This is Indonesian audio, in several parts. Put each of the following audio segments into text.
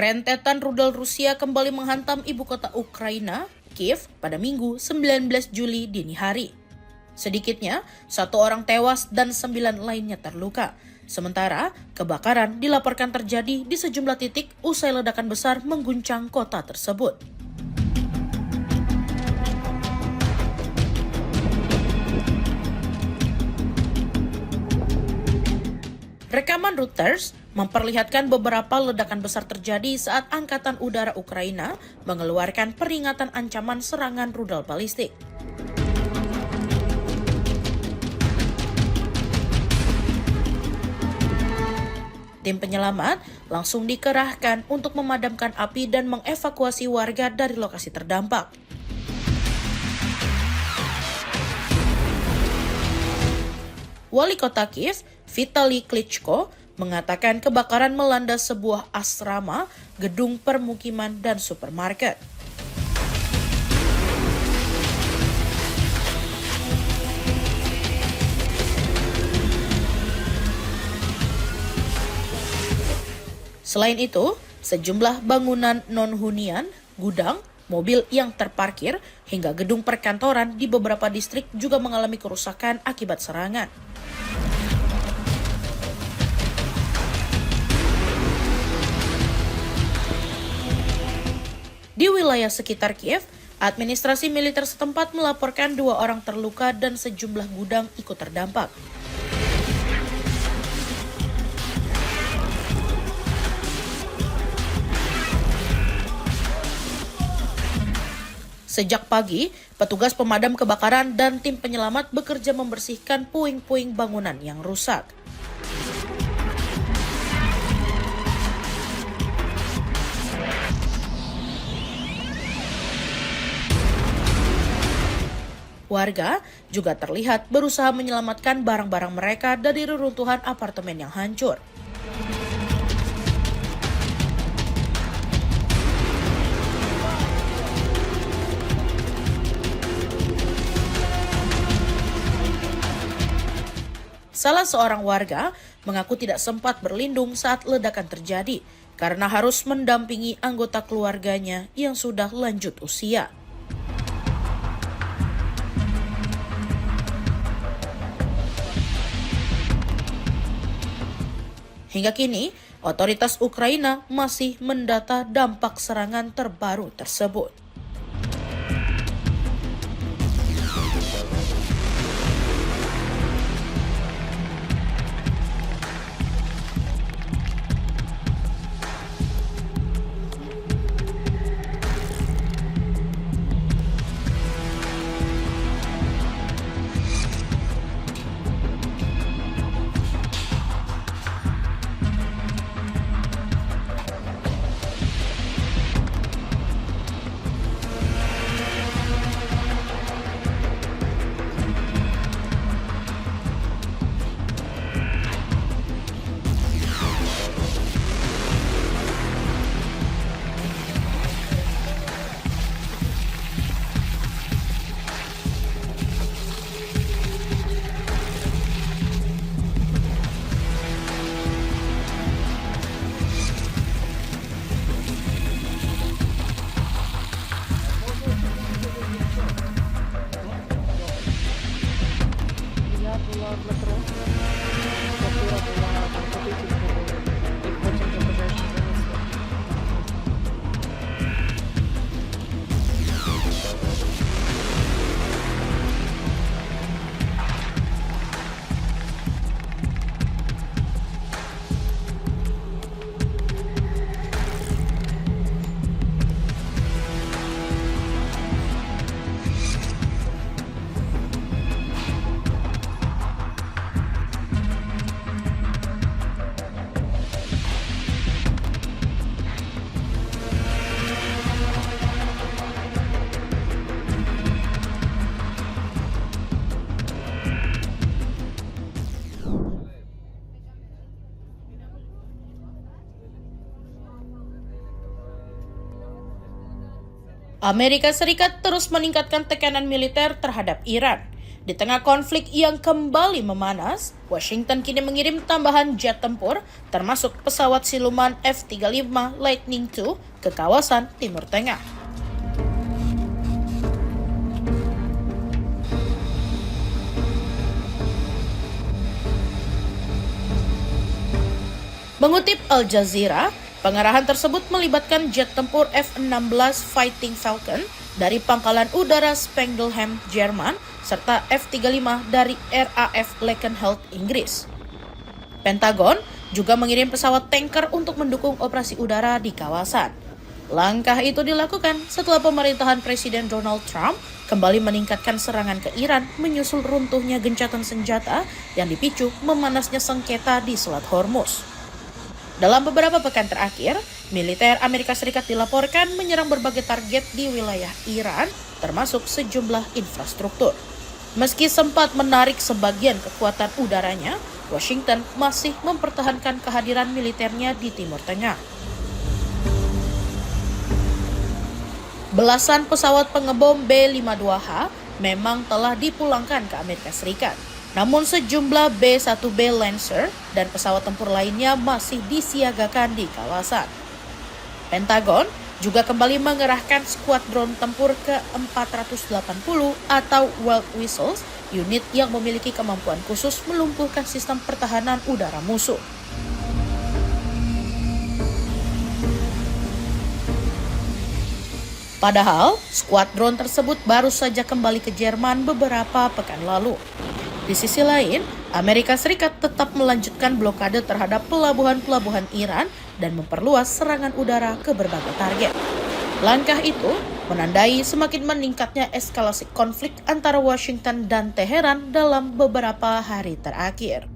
Rentetan rudal Rusia kembali menghantam ibu kota Ukraina, Kiev, pada Minggu 19 Juli dini hari. Sedikitnya, 1 orang tewas dan 9 lainnya terluka. Sementara, kebakaran dilaporkan terjadi di sejumlah titik usai ledakan besar mengguncang kota tersebut. Rekaman Reuters memperlihatkan beberapa ledakan besar terjadi saat Angkatan Udara Ukraina mengeluarkan peringatan ancaman serangan rudal balistik. Tim penyelamat langsung dikerahkan untuk memadamkan api dan mengevakuasi warga dari lokasi terdampak. Wali kota Kiev, Vitali Klitschko, mengatakan kebakaran melanda sebuah asrama, gedung permukiman, dan supermarket. Selain itu, sejumlah bangunan non-hunian, gudang, mobil yang terparkir, hingga gedung perkantoran di beberapa distrik juga mengalami kerusakan akibat serangan. Di wilayah sekitar Kiev, administrasi militer setempat melaporkan 2 orang terluka dan sejumlah gudang ikut terdampak. Sejak pagi, petugas pemadam kebakaran dan tim penyelamat bekerja membersihkan puing-puing bangunan yang rusak. Warga juga terlihat berusaha menyelamatkan barang-barang mereka dari reruntuhan apartemen yang hancur. Salah seorang warga mengaku tidak sempat berlindung saat ledakan terjadi karena harus mendampingi anggota keluarganya yang sudah lanjut usia. Hingga kini, otoritas Ukraina masih mendata dampak serangan terbaru tersebut. Amerika Serikat terus meningkatkan tekanan militer terhadap Iran. Di tengah konflik yang kembali memanas, Washington kini mengirim tambahan jet tempur, termasuk pesawat siluman F-35 Lightning II ke kawasan Timur Tengah. Mengutip Al Jazeera, pengarahan tersebut melibatkan jet tempur F-16 Fighting Falcon dari Pangkalan Udara Spangdahlem, Jerman, serta F-35 dari RAF Lakenheath, Inggris. Pentagon juga mengirim pesawat tanker untuk mendukung operasi udara di kawasan. Langkah itu dilakukan setelah pemerintahan Presiden Donald Trump kembali meningkatkan serangan ke Iran menyusul runtuhnya gencatan senjata yang dipicu memanasnya sengketa di Selat Hormuz. Dalam beberapa pekan terakhir, militer Amerika Serikat dilaporkan menyerang berbagai target di wilayah Iran, termasuk sejumlah infrastruktur. Meski sempat menarik sebagian kekuatan udaranya, Washington masih mempertahankan kehadiran militernya di Timur Tengah. Belasan pesawat pengebom B-52H memang telah dipulangkan ke Amerika Serikat. Namun sejumlah B-1B Lancer dan pesawat tempur lainnya masih disiagakan di kawasan. Pentagon juga kembali mengerahkan skuadron tempur ke-480 atau Wild Whistles, unit yang memiliki kemampuan khusus melumpuhkan sistem pertahanan udara musuh. Padahal, skuadron tersebut baru saja kembali ke Jerman beberapa pekan lalu. Di sisi lain, Amerika Serikat tetap melanjutkan blokade terhadap pelabuhan-pelabuhan Iran dan memperluas serangan udara ke berbagai target. Langkah itu menandai semakin meningkatnya eskalasi konflik antara Washington dan Teheran dalam beberapa hari terakhir.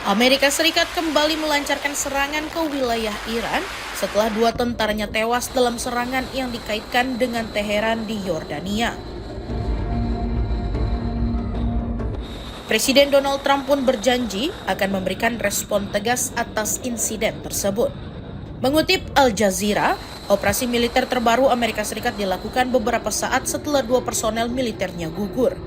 Amerika Serikat kembali melancarkan serangan ke wilayah Iran setelah 2 tentaranya tewas dalam serangan yang dikaitkan dengan Teheran di Yordania. Presiden Donald Trump pun berjanji akan memberikan respon tegas atas insiden tersebut. Mengutip Al Jazeera, operasi militer terbaru Amerika Serikat dilakukan beberapa saat setelah 2 personel militernya gugur.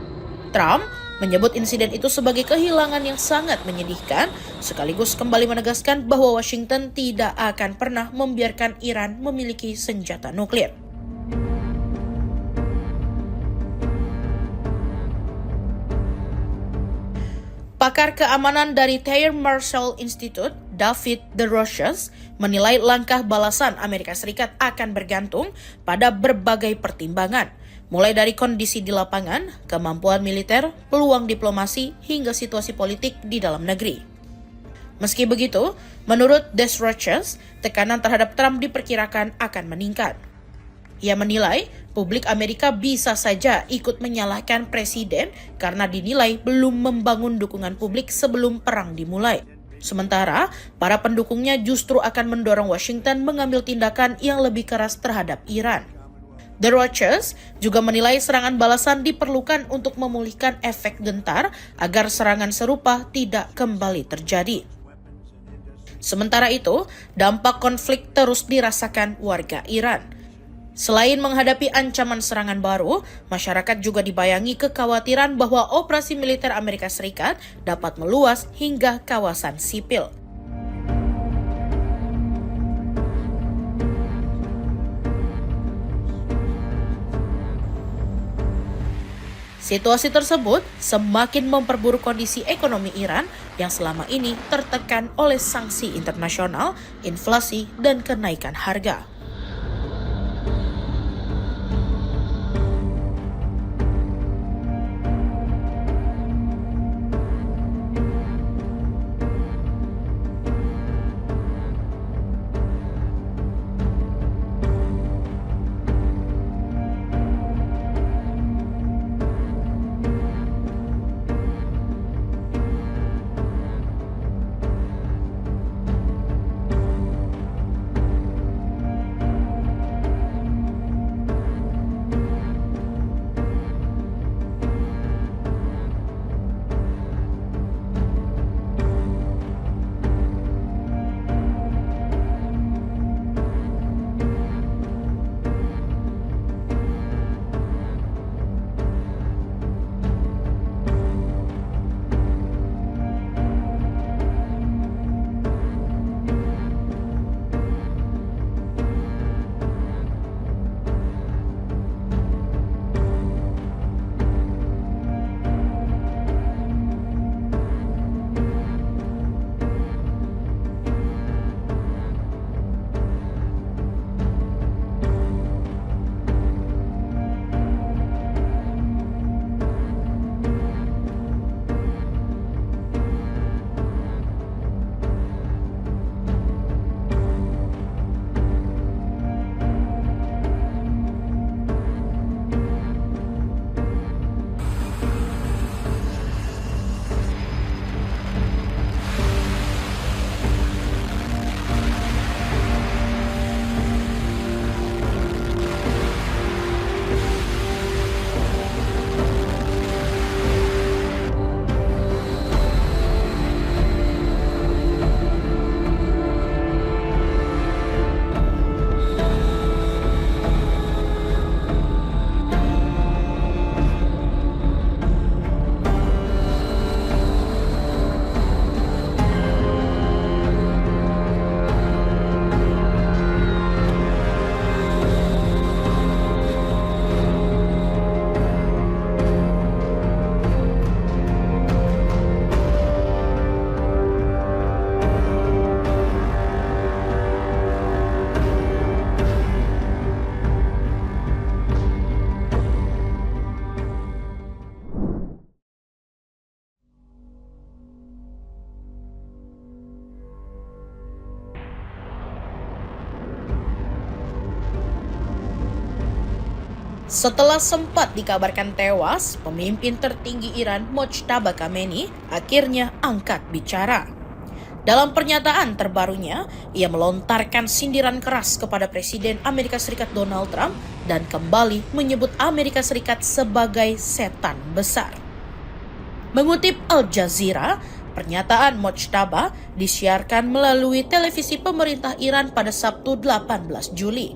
Trump menyebut insiden itu sebagai kehilangan yang sangat menyedihkan, sekaligus kembali menegaskan bahwa Washington tidak akan pernah membiarkan Iran memiliki senjata nuklir. Pakar keamanan dari Thayer Marshall Institute, David DeRoches, menilai langkah balasan Amerika Serikat akan bergantung pada berbagai pertimbangan, mulai dari kondisi di lapangan, kemampuan militer, peluang diplomasi, hingga situasi politik di dalam negeri. Meski begitu, menurut DeRoches, tekanan terhadap Trump diperkirakan akan meningkat. Ia menilai publik Amerika bisa saja ikut menyalahkan presiden karena dinilai belum membangun dukungan publik sebelum perang dimulai. Sementara, para pendukungnya justru akan mendorong Washington mengambil tindakan yang lebih keras terhadap Iran. DeRoches juga menilai serangan balasan diperlukan untuk memulihkan efek gentar agar serangan serupa tidak kembali terjadi. Sementara itu, dampak konflik terus dirasakan warga Iran. Selain menghadapi ancaman serangan baru, masyarakat juga dibayangi kekhawatiran bahwa operasi militer Amerika Serikat dapat meluas hingga kawasan sipil. Situasi tersebut semakin memperburuk kondisi ekonomi Iran yang selama ini tertekan oleh sanksi internasional, inflasi, dan kenaikan harga. Setelah sempat dikabarkan tewas, pemimpin tertinggi Iran Mojtaba Khamenei akhirnya angkat bicara. Dalam pernyataan terbarunya, ia melontarkan sindiran keras kepada Presiden Amerika Serikat Donald Trump dan kembali menyebut Amerika Serikat sebagai setan besar. Mengutip Al Jazeera, pernyataan Mojtaba disiarkan melalui televisi pemerintah Iran pada Sabtu 18 Juli.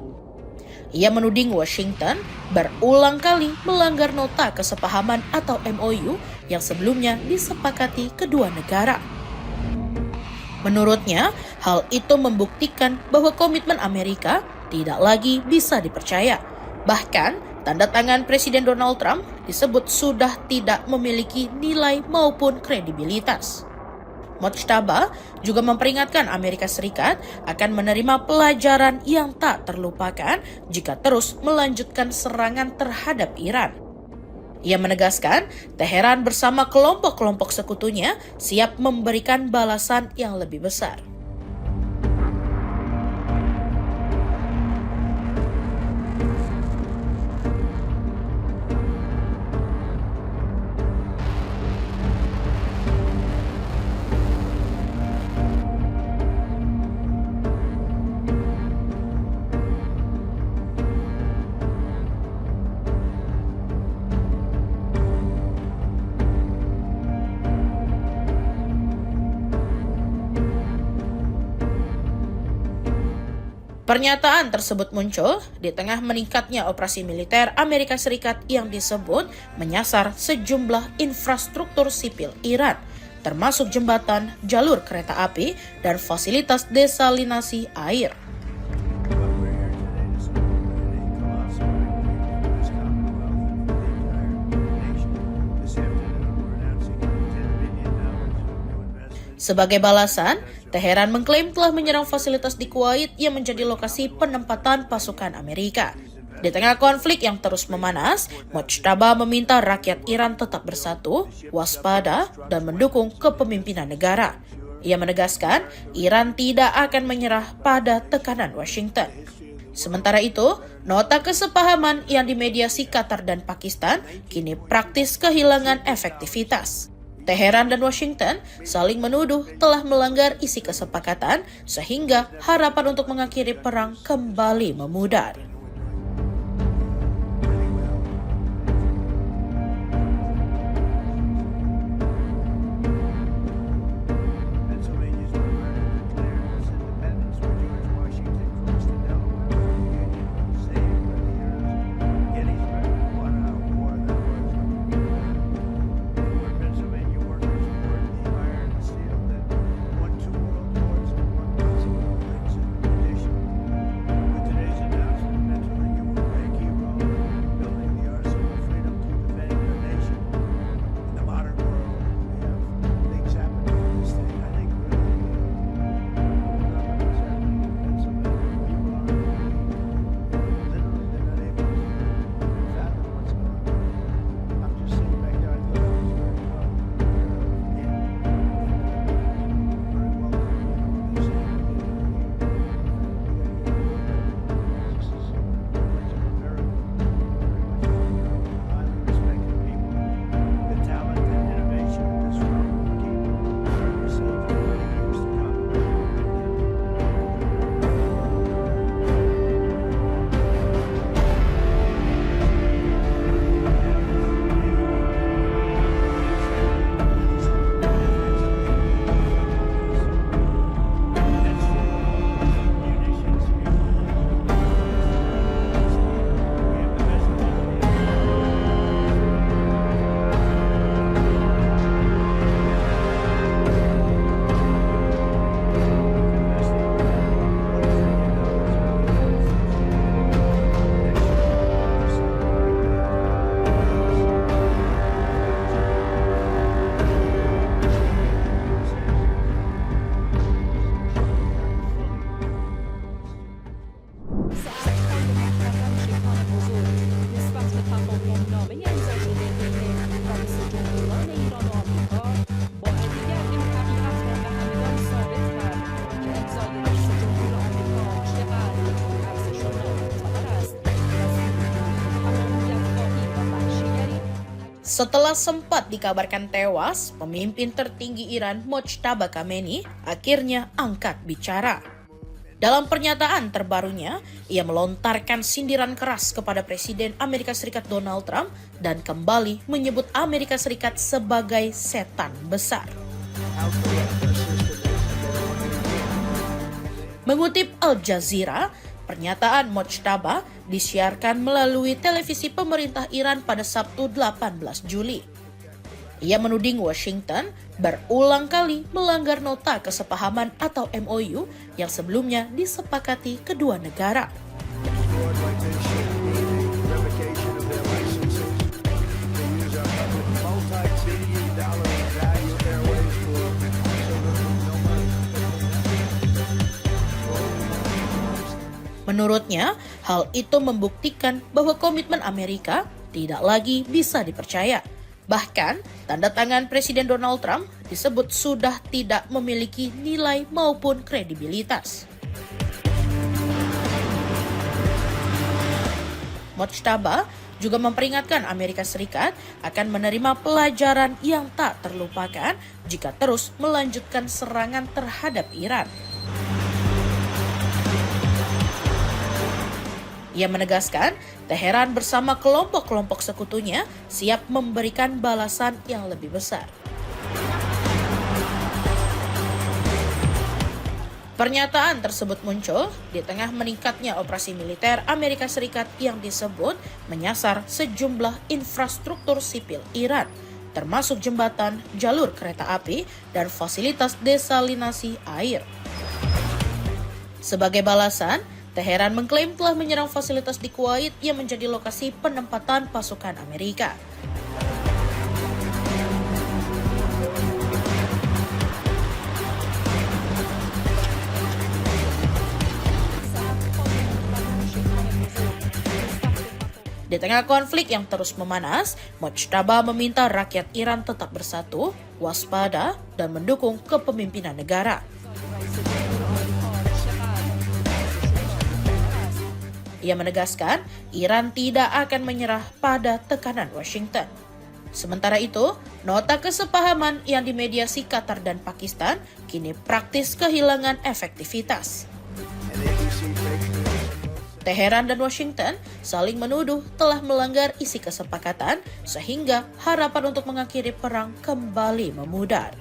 Ia menuding Washington berulang kali melanggar nota kesepahaman atau MOU yang sebelumnya disepakati kedua negara. Menurutnya, hal itu membuktikan bahwa komitmen Amerika tidak lagi bisa dipercaya. Bahkan, tanda tangan Presiden Donald Trump disebut sudah tidak memiliki nilai maupun kredibilitas. Mojtaba juga memperingatkan Amerika Serikat akan menerima pelajaran yang tak terlupakan jika terus melanjutkan serangan terhadap Iran. Ia menegaskan, Teheran bersama kelompok-kelompok sekutunya siap memberikan balasan yang lebih besar. Pernyataan tersebut muncul di tengah meningkatnya operasi militer Amerika Serikat yang disebut menyasar sejumlah infrastruktur sipil Iran, termasuk jembatan, jalur kereta api, dan fasilitas desalinasi air. Sebagai balasan, Teheran mengklaim telah menyerang fasilitas di Kuwait yang menjadi lokasi penempatan pasukan Amerika. Di tengah konflik yang terus memanas, Mojtaba meminta rakyat Iran tetap bersatu, waspada, dan mendukung kepemimpinan negara. Ia menegaskan, Iran tidak akan menyerah pada tekanan Washington. Sementara itu, nota kesepahaman yang dimediasi Qatar dan Pakistan kini praktis kehilangan efektivitas. Teheran dan Washington saling menuduh telah melanggar isi kesepakatan sehingga harapan untuk mengakhiri perang kembali memudar. Setelah sempat dikabarkan tewas, pemimpin tertinggi Iran Mojtaba Khamenei akhirnya angkat bicara. Dalam pernyataan terbarunya, ia melontarkan sindiran keras kepada Presiden Amerika Serikat Donald Trump dan kembali menyebut Amerika Serikat sebagai setan besar. Mengutip Al Jazeera, pernyataan Mojtaba disiarkan melalui televisi pemerintah Iran pada Sabtu 18 Juli. Ia menuding Washington berulang kali melanggar nota kesepahaman atau MOU yang sebelumnya disepakati kedua negara. Menurutnya, hal itu membuktikan bahwa komitmen Amerika tidak lagi bisa dipercaya. Bahkan, tanda tangan Presiden Donald Trump disebut sudah tidak memiliki nilai maupun kredibilitas. Mojtaba juga memperingatkan Amerika Serikat akan menerima pelajaran yang tak terlupakan jika terus melanjutkan serangan terhadap Iran. Ia menegaskan, Teheran bersama kelompok-kelompok sekutunya siap memberikan balasan yang lebih besar. Pernyataan tersebut muncul di tengah meningkatnya operasi militer Amerika Serikat yang disebut menyasar sejumlah infrastruktur sipil Iran, termasuk jembatan, jalur kereta api, dan fasilitas desalinasi air. Sebagai balasan, Teheran mengklaim telah menyerang fasilitas di Kuwait yang menjadi lokasi penempatan pasukan Amerika. Di tengah konflik yang terus memanas, Mojtaba meminta rakyat Iran tetap bersatu, waspada, dan mendukung kepemimpinan negara. Ia menegaskan, Iran tidak akan menyerah pada tekanan Washington. Sementara itu, nota kesepahaman yang dimediasi Qatar dan Pakistan kini praktis kehilangan efektivitas. Teheran dan Washington saling menuduh telah melanggar isi kesepakatan sehingga harapan untuk mengakhiri perang kembali memudar.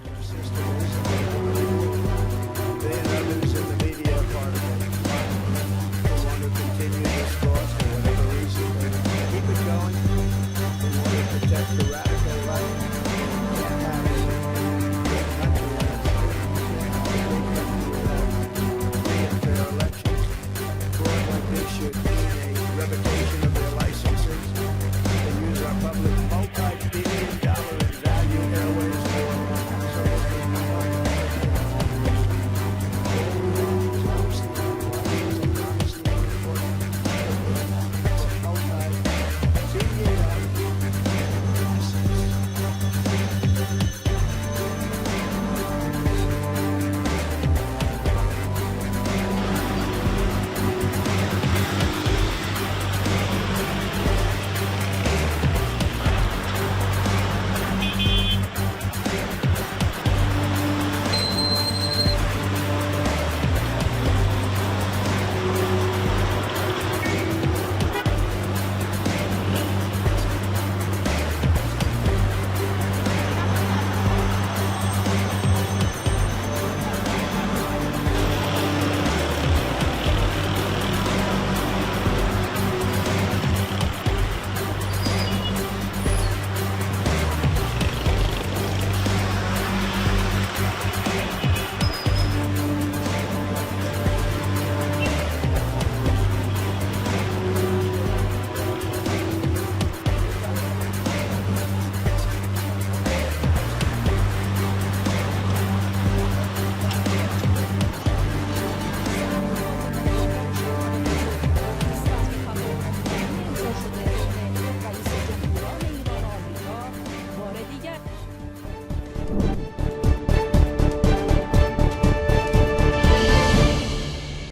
Reputation